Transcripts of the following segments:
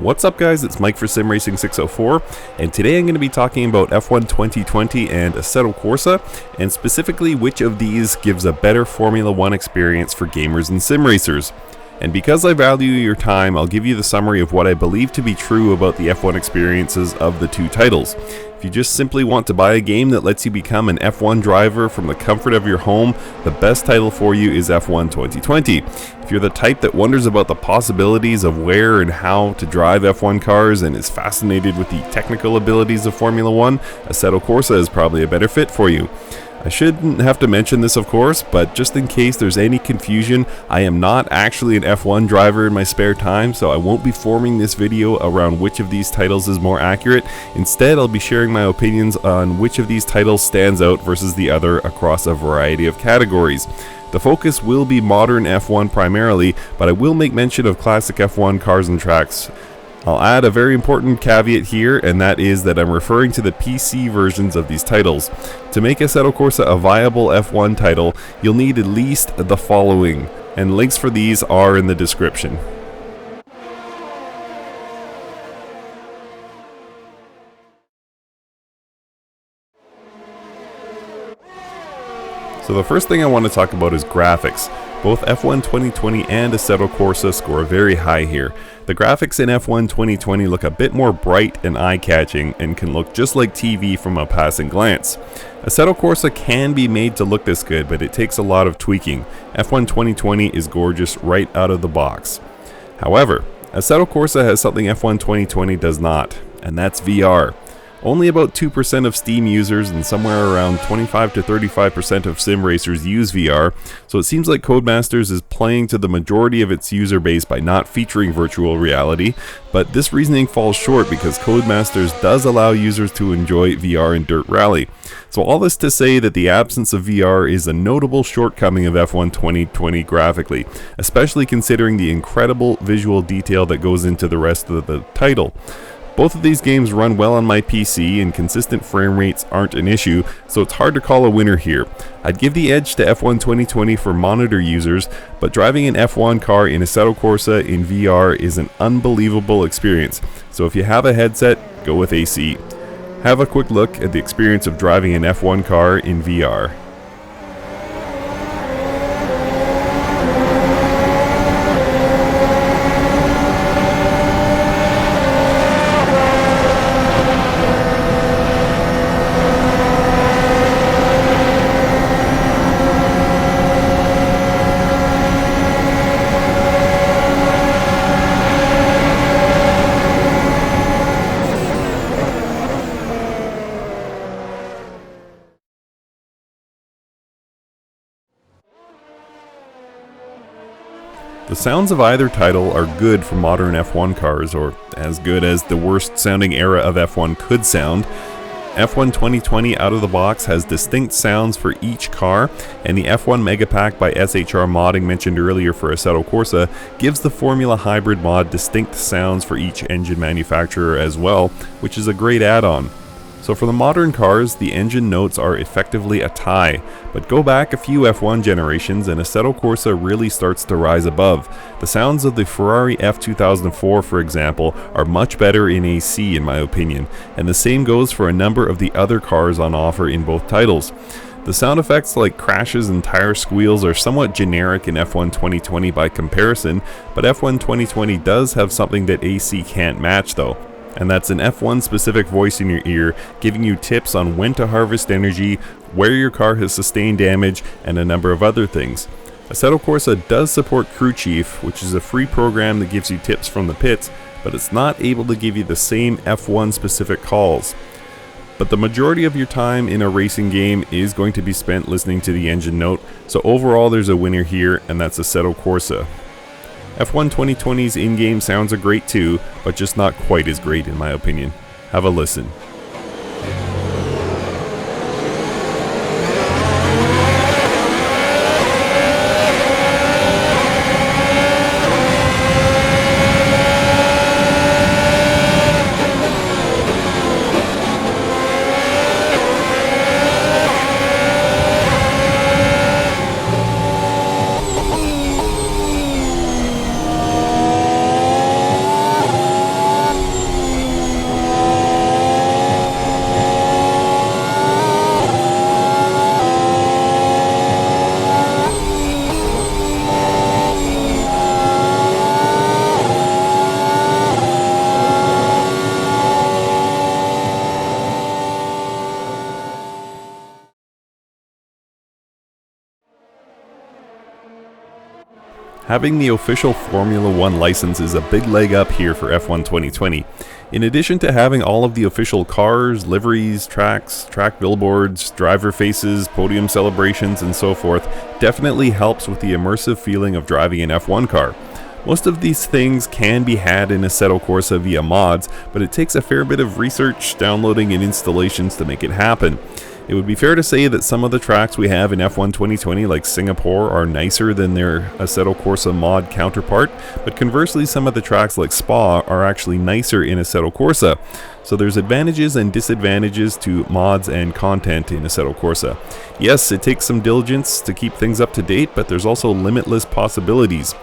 What's up guys, it's Mike for SimRacing604, and today I'm going to be talking about F1 2020 and Assetto Corsa, and specifically which of these gives a better Formula 1 experience for gamers and sim racers. And because I value your time, I'll give you the summary of what I believe to be true about the F1 experiences of the two titles. If you just simply want to buy a game that lets you become an F1 driver from the comfort of your home, the best title for you is F1 2020. If you're the type that wonders about the possibilities of where and how to drive F1 cars and is fascinated with the technical abilities of Formula 1, Assetto Corsa is probably a better fit for you. I shouldn't have to mention this, of course, but just in case there's any confusion, I am not actually an F1 driver in my spare time, so I won't be forming this video around which of these titles is more accurate. Instead, I'll be sharing my opinions on which of these titles stands out versus the other across a variety of categories. The focus will be modern F1 primarily, but I will make mention of classic F1 cars and tracks. I'll add a very important caveat here, and that is that I'm referring to the PC versions of these titles. To make Assetto Corsa a viable F1 title, you'll need at least the following, and links for these are in the description. So the first thing I want to talk about is graphics. Both F1 2020 and Assetto Corsa score very high here. The graphics in F1 2020 look a bit more bright and eye-catching and can look just like TV from a passing glance. Assetto Corsa can be made to look this good, but it takes a lot of tweaking. F1 2020 is gorgeous right out of the box. However, Assetto Corsa has something F1 2020 does not, and that's VR. Only about 2% of Steam users and somewhere around 25 to 35% of sim racers use VR, so it seems like Codemasters is playing to the majority of its user base by not featuring virtual reality, but this reasoning falls short because Codemasters does allow users to enjoy VR in Dirt Rally. So all this to say that the absence of VR is a notable shortcoming of F1 2020 graphically, especially considering the incredible visual detail that goes into the rest of the title. Both of these games run well on my PC and consistent frame rates aren't an issue, so it's hard to call a winner here. I'd give the edge to F1 2020 for monitor users, but driving an F1 car in Assetto Corsa in VR is an unbelievable experience, so if you have a headset, go with AC. Have a quick look at the experience of driving an F1 car in VR. The sounds of either title are good for modern F1 cars, or as good as the worst sounding era of F1 could sound. F1 2020 out of the box has distinct sounds for each car, and the F1 Megapack by SHR Modding mentioned earlier for Assetto Corsa gives the Formula Hybrid mod distinct sounds for each engine manufacturer as well, which is a great add-on. So for the modern cars, the engine notes are effectively a tie, but go back a few F1 generations and Assetto Corsa really starts to rise above. The sounds of the Ferrari F2004, for example, are much better in AC in my opinion, and the same goes for a number of the other cars on offer in both titles. The sound effects like crashes and tire squeals are somewhat generic in F1 2020 by comparison, but F1 2020 does have something that AC can't match though. And that's an F1 specific voice in your ear giving you tips on when to harvest energy, where your car has sustained damage, and a number of other things. Assetto Corsa does support Crew Chief, which is a free program that gives you tips from the pits, but it's not able to give you the same F1 specific calls. But the majority of your time in a racing game is going to be spent listening to the engine note, so overall there's a winner here, and that's Assetto Corsa. F1 2020's in-game sounds are great too, but just not quite as great in my opinion. Have a listen. Having the official Formula 1 license is a big leg up here for F1 2020. In addition to having all of the official cars, liveries, tracks, track billboards, driver faces, podium celebrations, and so forth, definitely helps with the immersive feeling of driving an F1 car. Most of these things can be had in Assetto Corsa via mods, but it takes a fair bit of research, downloading, and installations to make it happen. It would be fair to say that some of the tracks we have in F1 2020, like Singapore, are nicer than their Assetto Corsa mod counterpart, but conversely, some of the tracks like Spa are actually nicer in Assetto Corsa. So there's advantages and disadvantages to mods and content in Assetto Corsa. Yes, it takes some diligence to keep things up to date, but there's also limitless possibilities.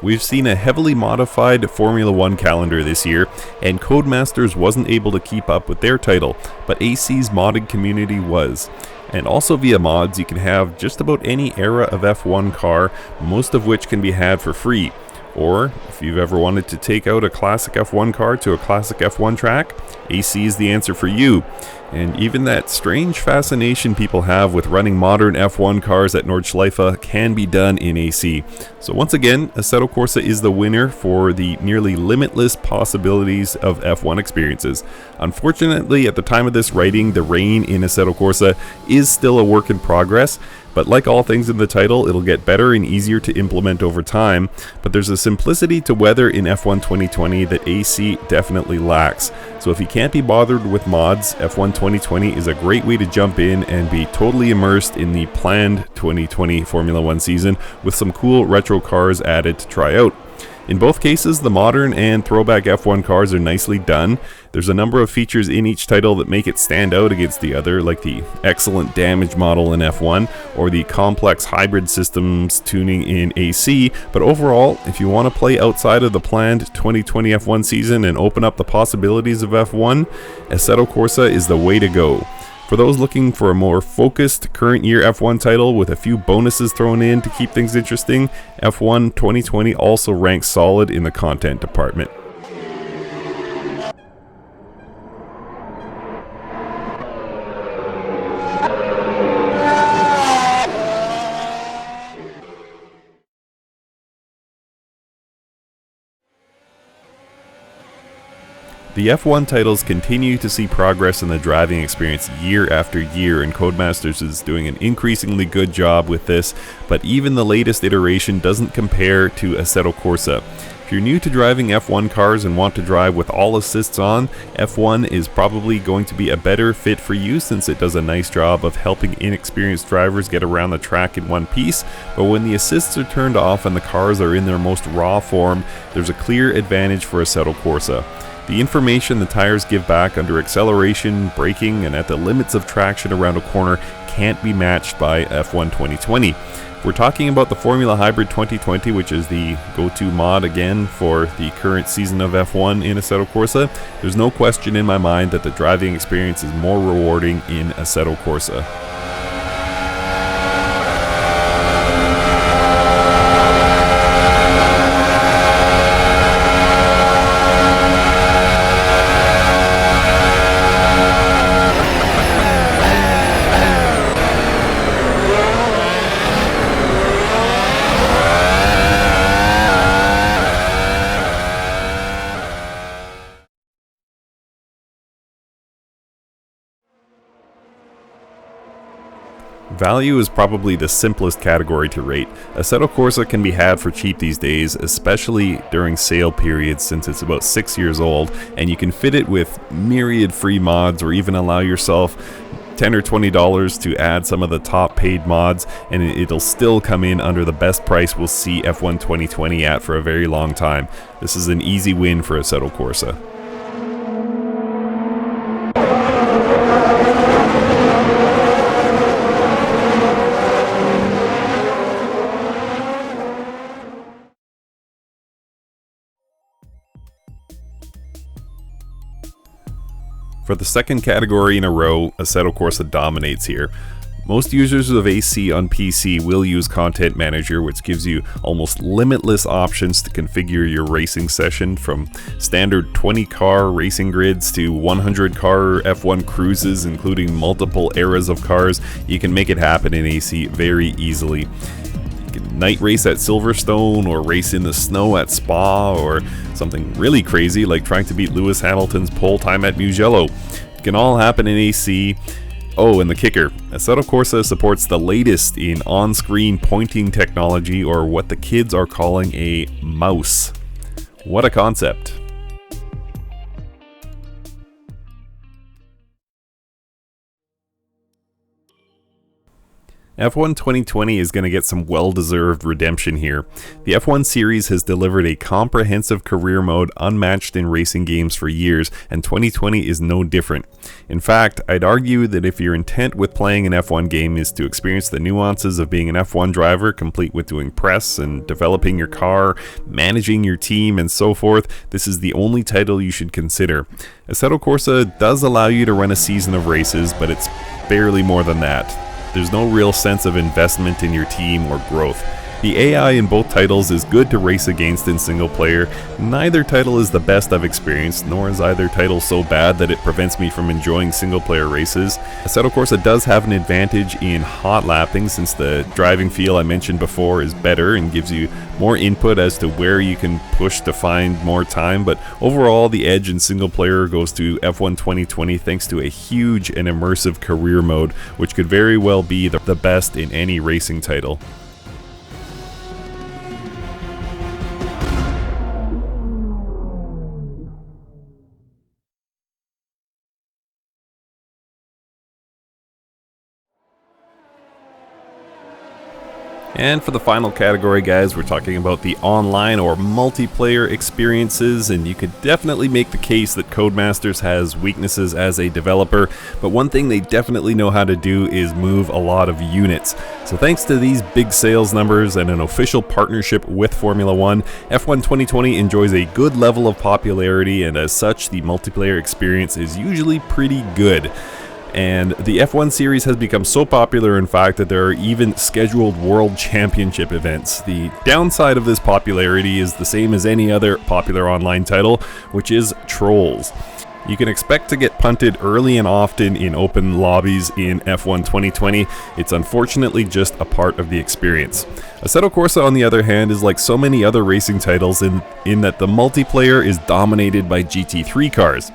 We've seen a heavily modified Formula 1 calendar this year, and Codemasters wasn't able to keep up with their title, but AC's modding community was. And also via mods, you can have just about any era of F1 car, most of which can be had for free. Or, if you've ever wanted to take out a classic F1 car to a classic F1 track, AC is the answer for you. And even that strange fascination people have with running modern F1 cars at Nordschleife can be done in AC. So once again, Assetto Corsa is the winner for the nearly limitless possibilities of F1 experiences. Unfortunately, at the time of this writing, the rain in Assetto Corsa is still a work in progress. But like all things in the title, it'll get better and easier to implement over time, but there's a simplicity to weather in F1 2020 that AC definitely lacks. So if you can't be bothered with mods, F1 2020 is a great way to jump in and be totally immersed in the planned 2020 Formula 1 season with some cool retro cars added to try out. In both cases, the modern and throwback F1 cars are nicely done. There's a number of features in each title that make it stand out against the other, like the excellent damage model in F1 or the complex hybrid systems tuning in AC. But overall, if you want to play outside of the planned 2020 F1 season and open up the possibilities of F1, Assetto Corsa is the way to go. For those looking for a more focused current year F1 title with a few bonuses thrown in to keep things interesting, F1 2020 also ranks solid in the content department. The F1 titles continue to see progress in the driving experience year after year, and Codemasters is doing an increasingly good job with this, but even the latest iteration doesn't compare to Assetto Corsa. If you're new to driving F1 cars and want to drive with all assists on, F1 is probably going to be a better fit for you since it does a nice job of helping inexperienced drivers get around the track in one piece, but when the assists are turned off and the cars are in their most raw form, there's a clear advantage for Assetto Corsa. The information the tires give back under acceleration, braking, and at the limits of traction around a corner can't be matched by F1 2020. If we're talking about the Formula Hybrid 2020, which is the go-to mod again for the current season of F1 in Assetto Corsa, there's no question in my mind that the driving experience is more rewarding in Assetto Corsa. Value is probably the simplest category to rate. Assetto Corsa can be had for cheap these days, especially during sale periods since it's about 6 years old, and you can fit it with myriad free mods or even allow yourself $10 or $20 to add some of the top paid mods, and it'll still come in under the best price we'll see F1 2020 at for a very long time. This is an easy win for Assetto Corsa. For the second category in a row, Assetto Corsa dominates here. Most users of AC on PC will use Content Manager, which gives you almost limitless options to configure your racing session, from standard 20-car racing grids to 100-car F1 cruises, including multiple eras of cars. You can make it happen in AC very easily. You can night race at Silverstone, or race in the snow at Spa, or something really crazy like trying to beat Lewis Hamilton's pole time at Mugello. It can all happen in AC. Oh, and the kicker, Assetto Corsa supports the latest in on-screen pointing technology, or what the kids are calling a mouse. What a concept. F1 2020 is going to get some well-deserved redemption here. The F1 series has delivered a comprehensive career mode unmatched in racing games for years, and 2020 is no different. In fact, I'd argue that if your intent with playing an F1 game is to experience the nuances of being an F1 driver, complete with doing press and developing your car, managing your team, and so forth, this is the only title you should consider. Assetto Corsa does allow you to run a season of races, but it's barely more than that. There's no real sense of investment in your team or growth. The AI in both titles is good to race against in single player. Neither title is the best I've experienced, nor is either title so bad that it prevents me from enjoying single player races. Assetto Corsa does have an advantage in hot lapping, since the driving feel I mentioned before is better and gives you more input as to where you can push to find more time, but overall the edge in single player goes to F1 2020 thanks to a huge and immersive career mode, which could very well be the best in any racing title. And for the final category, guys, we're talking about the online or multiplayer experiences, and you could definitely make the case that Codemasters has weaknesses as a developer, but one thing they definitely know how to do is move a lot of units. So thanks to these big sales numbers and an official partnership with Formula 1, F1 2020 enjoys a good level of popularity, and as such, the multiplayer experience is usually pretty good. And the F1 series has become so popular, in fact, that there are even scheduled World Championship events. The downside of this popularity is the same as any other popular online title, which is trolls. You can expect to get punted early and often in open lobbies in F1 2020. It's unfortunately just a part of the experience. Assetto Corsa, on the other hand, is like so many other racing titles in that the multiplayer is dominated by GT3 cars,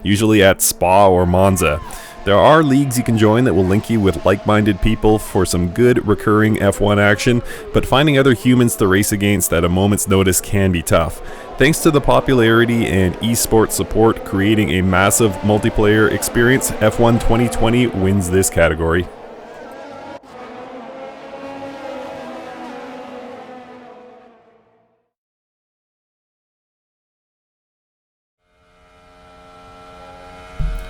usually at Spa or Monza. There are leagues you can join that will link you with like-minded people for some good recurring F1 action, but finding other humans to race against at a moment's notice can be tough. Thanks to the popularity and esports support creating a massive multiplayer experience, F1 2020 wins this category.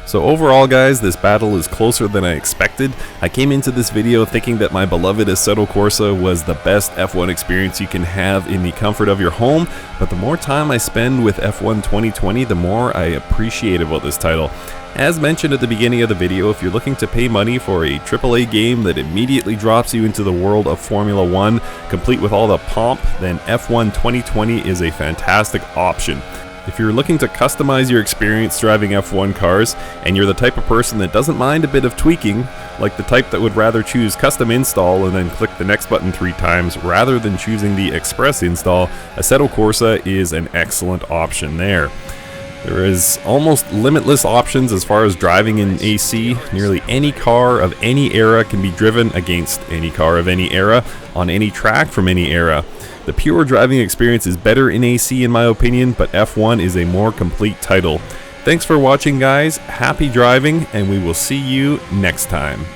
So overall, guys, this battle is closer than I expected. I came into this video thinking that my beloved Assetto Corsa was the best F1 experience you can have in the comfort of your home, but the more time I spend with F1 2020, the more I appreciate about this title. As mentioned at the beginning of the video, if you're looking to pay money for a AAA game that immediately drops you into the world of Formula 1, complete with all the pomp, then F1 2020 is a fantastic option. If you're looking to customize your experience driving F1 cars, and you're the type of person that doesn't mind a bit of tweaking, like the type that would rather choose custom install and then click the next button 3 times rather than choosing the express install, Assetto Corsa is an excellent option there. There is almost limitless options as far as driving in AC. Nearly any car of any era can be driven against any car of any era, on any track from any era. The pure driving experience is better in AC in my opinion, but F1 is a more complete title. Thanks for watching, guys, happy driving, and we will see you next time.